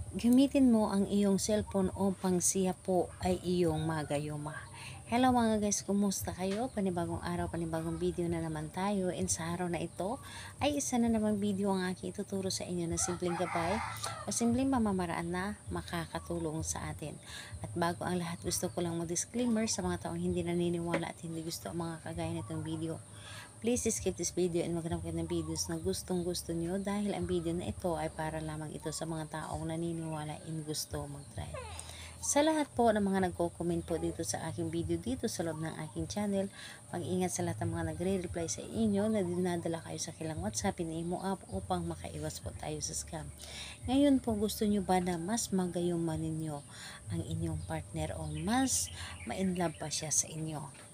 Gamitin mo ang iyong cellphone upang siya po ay iyong magayuma. Hello mga guys, kumusta kayo? Panibagong araw, panibagong video na naman tayo. And sa araw na ito ay isa na namang video ang aking ituturo sa inyo na simpleng gabay o simpleng mamamaraan na makakatulong sa atin. At bago ang lahat, gusto ko lang mag-disclaimer sa mga taong hindi naniniwala at hindi gusto ang mga kagaya nitong video. Please skip this video and maghanap kayo ng videos na gustong gusto nyo dahil ang video na ito ay para lamang ito sa mga taong naniniwala in gusto mag-try. Sa lahat po ng mga nagko-comment po dito sa aking video dito sa loob ng aking channel, mag-ingat sa lahat ng mga nagre-reply sa inyo na dinadala kayo sa kilang WhatsApp, in-imo up upang makaiwas po tayo sa scam. Ngayon po, gusto nyo ba na mas magayuman ninyo ang inyong partner o mas ma-inlove pa siya sa inyo?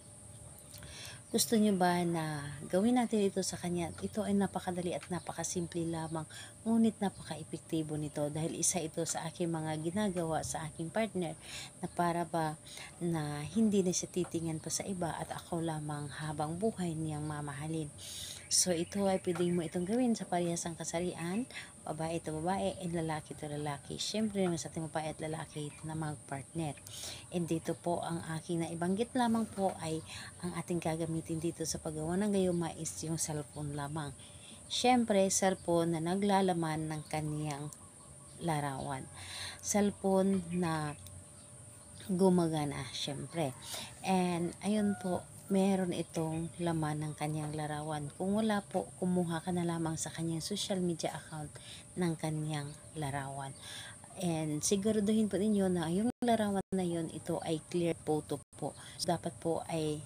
Gusto nyo ba na gawin natin ito sa kanya? Ito ay napakadali at napakasimple lamang, ngunit napaka-epektibo nito dahil isa ito sa aking mga ginagawa sa aking partner na para ba na hindi na siya titingnan pa sa iba at ako lamang habang buhay niyang mamahalin. So ito ay pwedeng mo itong gawin sa parehasang kasarian, babae to babae and lalaki to lalaki. Syempre naman sa ating babae at lalaki na mag-partner. And dito po ang aking naibanggit lamang po ay ang ating gagamitin dito sa paggawa ng gayuma is yung cellphone lamang. Syempre, cellphone na naglalaman ng kaniyang larawan. Cellphone na gumagana, syempre. And ayun po, meron itong laman ng kanyang larawan. Kung wala po, kumuha ka na lamang sa kanyang social media account ng kanyang larawan. And siguraduhin po ninyo na yung larawan na yun, ito ay clear photo po. So, dapat po ay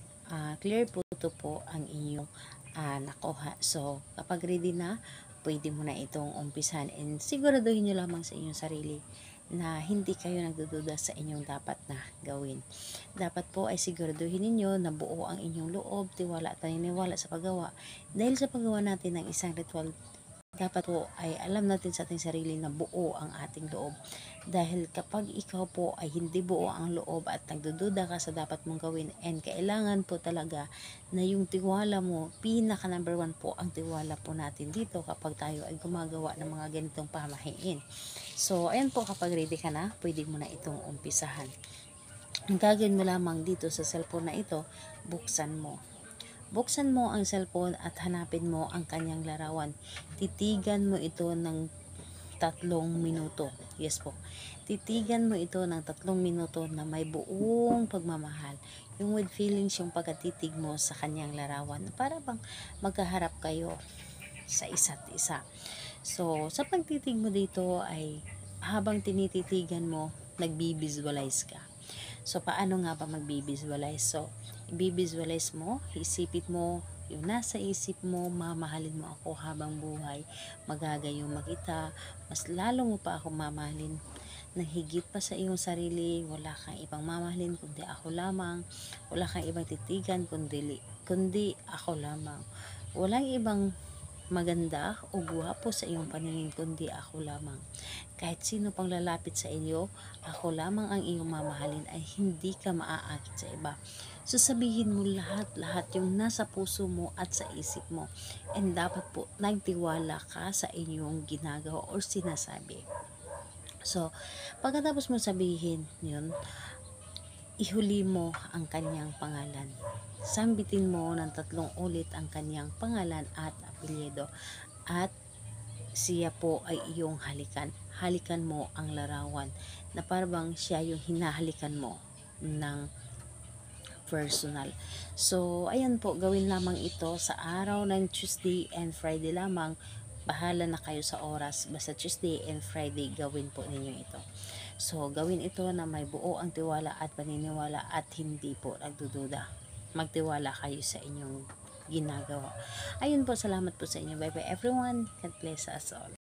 clear photo po ang inyong nakuha. So, kapag ready na, pwede mo na itong umpisan. And siguraduhin nyo lamang sa inyong sarili na hindi kayo nagdududa sa inyong dapat na gawin. Dapat po ay siguraduhin ninyo na buo ang inyong loob, tiwala at paniniwala sa paggawa. Dahil sa paggawa natin ng isang ritual, dapat po ay alam natin sa ating sarili na buo ang ating loob. Dahil kapag ikaw po ay hindi buo ang loob at nagdududa ka sa dapat mong gawin, and kailangan po talaga na yung tiwala mo, pinaka number 1 po ang tiwala po natin dito kapag tayo ay gumagawa ng mga ganitong pamahiin. So, ayan po, kapag ready ka na, pwede mo na itong umpisahan. Ang gagawin mo lamang dito sa cellphone na ito, buksan mo. Buksan mo ang cellphone at hanapin mo ang kanyang larawan. Titigan mo ito ng 3 minuto. Yes po. Titigan mo ito ng 3 minuto na may buong pagmamahal. Yung with feelings yung pagkatitig mo sa kanyang larawan. Para bang magkaharap kayo sa isa't isa. So, sa pagtitig mo dito ay habang tinititigan mo, nagbi-visualize ka. So, paano nga ba magbi-visualize? So, i-visualize mo, isipin mo, yung nasa isip mo, mamahalin mo ako habang buhay, magagayong kita, mas lalo mo pa ako mamahalin na higit pa sa iyong sarili, wala kang ibang mamahalin kundi ako lamang, wala kang ibang titigan kundi ako lamang, walang ibang maganda o guwapo sa iyong paningin kundi ako lamang. Kahit sino pang lalapit sa iyo, ako lamang ang iyong mamahalin ay hindi ka maaakit sa iba. So sabihin mo lahat yung nasa puso mo at sa isip mo. And dapat po nagtiwala ka sa inyong ginagawa o sinasabi. So pagkatapos mo sabihin yun, ihuli mo ang kanyang pangalan. Sambitin mo ng 3 ulit ang kanyang pangalan at apelyido. At siya po ay iyong halikan. Halikan mo ang larawan na parang siya yung hinahalikan mo ng personal. So, ayan po, gawin lamang ito sa araw ng Tuesday and Friday lamang. Bahala na kayo sa oras. Basta Tuesday and Friday, gawin po ninyo ito. So, gawin ito na may buo ang tiwala at paniniwala at hindi po nagdududa. Magtiwala kayo sa inyong ginagawa. Ayun po, salamat po sa inyo. Bye bye everyone. God bless us all.